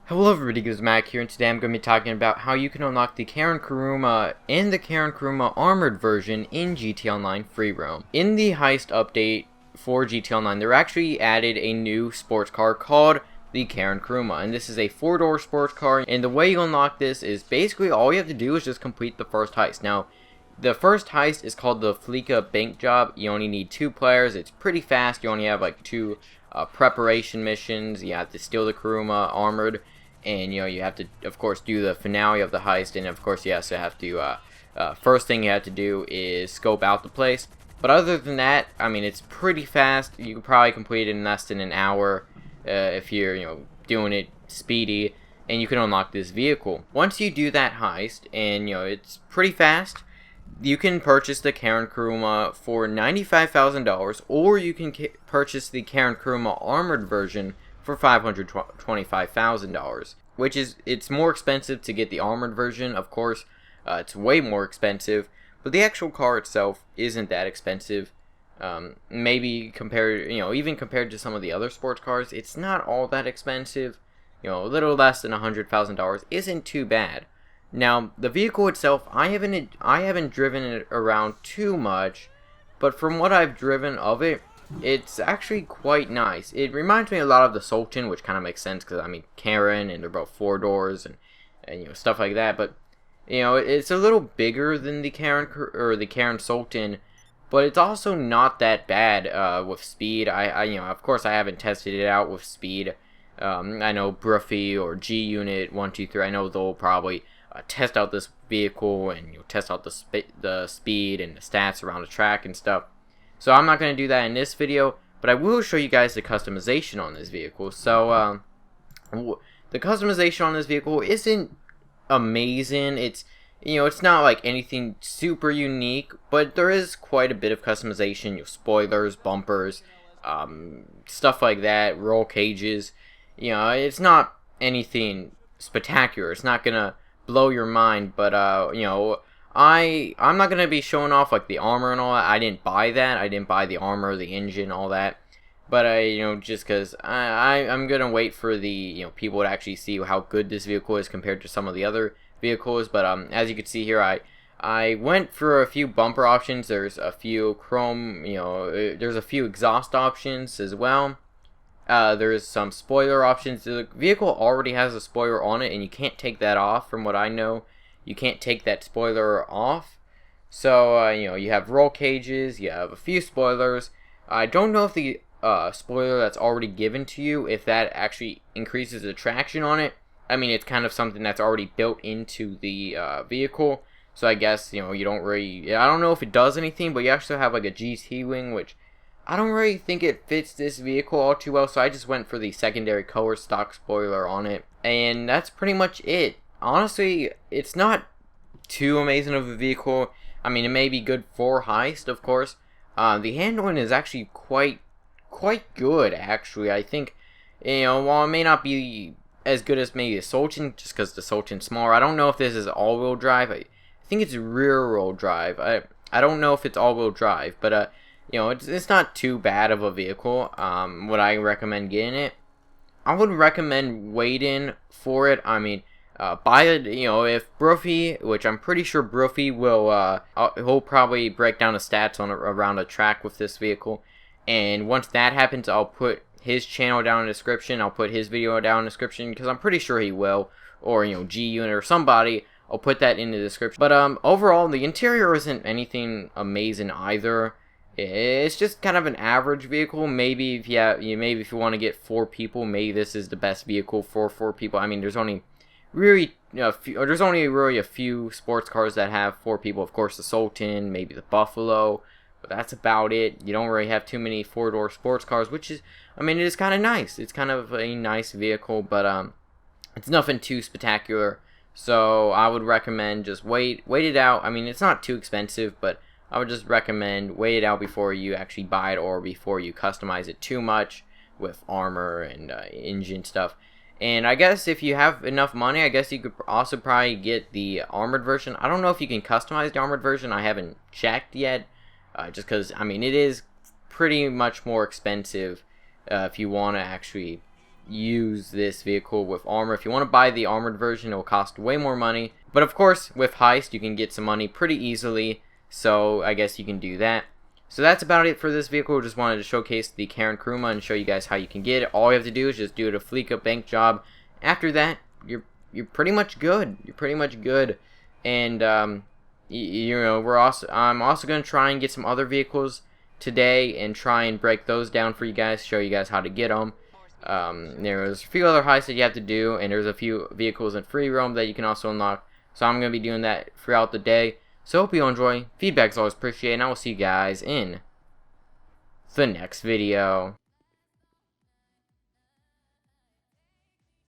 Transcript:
Hello everybody, it is Mac here, and today I'm going to be talking about how you can unlock the Karin Kuruma and the Karin Kuruma Armored version in GTA Online Free Roam. In the Heist update for GTA Online, they actually added a new sports car called the Karin Kuruma, and this is a 4-door sports car, and the way you unlock this is basically all you have to do is just complete the first heist. Now, the first heist is called the Fleeka Bank Job. You only need 2 players, it's pretty fast, you only have like 2 preparation missions. You have to steal the Kuruma Armored, and you have to, of course, do the finale of the heist, and of course you also have to first thing you have to do is scope out the place. But other than that, I mean, it's pretty fast. You can probably complete it in less than an hour if you're doing it speedy, and you can unlock this vehicle. Once you do that heist, and it's pretty fast, you can purchase the Karin Kuruma for $95,000, or you can purchase the Karin Kuruma Armored version for $525,000, which is, it's more expensive to get the armored version, of course. It's way more expensive, but the actual car itself isn't that expensive. Maybe compared, even compared to some of the other sports cars, it's not all that expensive. A little less than $100,000 isn't too bad. Now, the vehicle itself, I haven't driven it around too much, but from what I've driven of it, it's actually quite nice. It reminds me a lot of the Sultan, which kind of makes sense because, I mean, Karin, and they're both 4 doors and stuff like that. But it's a little bigger than the Karin Sultan, but it's also not that bad with speed. Of course, I haven't tested it out with speed. I know Broofy or G Unit 123. I know they'll probably test out this vehicle and test out the speed and the stats around the track and stuff. So I'm not going to do that in this video, but I will show you guys the customization on this vehicle. So the customization on this vehicle isn't amazing. It's it's not like anything super unique, but there is quite a bit of customization. Spoilers, bumpers, stuff like that, roll cages. It's not anything spectacular. It's not gonna blow your mind, but I'm not gonna be showing off like the armor and all that. I didn't buy that. I didn't buy the armor, the engine, all that. But just because I'm gonna wait for the people to actually see how good this vehicle is compared to some of the other vehicles. But as you can see here, I went for a few bumper options. There's a few chrome, there's a few exhaust options as well. There's some spoiler options. The vehicle already has a spoiler on it, and you can't take that off. From what I know, you can't take that spoiler off. So you have roll cages, you have a few spoilers. I don't know if the spoiler that's already given to you, if that actually increases the traction on it. I mean, it's kind of something that's already built into the vehicle. So I guess you don't really. I don't know if it does anything, but you actually have like a GT wing, which I don't really think it fits this vehicle all too well, so I just went for the secondary color stock spoiler on it, and that's pretty much it. Honestly, it's not too amazing of a vehicle. I mean, it may be good for heist, of course. The handling is actually quite good, actually. I think, while it may not be as good as maybe the Sultan, just because the Sultan's smaller, I don't know if this is all-wheel drive. I think it's rear-wheel drive. I don't know if it's all-wheel drive, but it's not too bad of a vehicle. Would I recommend getting it? I would recommend waiting for it. I mean, buy it, if Broofy, which I'm pretty sure Broofy will, he'll probably break down the stats on around a track with this vehicle. And once that happens, I'll put his channel down in the description. I'll put his video down in the description because I'm pretty sure he will. Or, G Unit or somebody. I'll put that in the description. But overall, the interior isn't anything amazing either. It's just kind of an average vehicle. Maybe if you want to get 4 people, maybe this is the best vehicle for 4 people. I mean, there's only really a few sports cars that have 4 people. Of course, the Sultan, maybe the Buffalo, but that's about it. You don't really have too many 4-door sports cars, which is, I mean, it is kind of nice. It's kind of a nice vehicle, but it's nothing too spectacular. So I would recommend just wait it out. I mean, it's not too expensive, but I would just recommend wait it out before you actually buy it, or before you customize it too much with armor and engine stuff. And I guess if you have enough money, I guess you could also probably get the armored version. I don't know if you can customize the armored version. I haven't checked yet, just because, I mean, it is pretty much more expensive if you want to actually use this vehicle with armor. If you want to buy the armored version, it will cost way more money. But of course, with Heist, you can get some money pretty easily, so I guess you can do that. So that's about it for this vehicle. Just wanted to showcase the Karin Kuruma and show you guys how you can get it. All you have to do is just do it a Fleeka bank job. After that, you're pretty much good. You're pretty much good. And you know, I'm also gonna try and get some other vehicles today and try and break those down for you guys, show you guys how to get them. There's a few other heists that you have to do, and there's a few vehicles in free roam that you can also unlock. So I'm gonna be doing that throughout the day. So hope you enjoy. Feedback's always appreciated, and I will see you guys in the next video.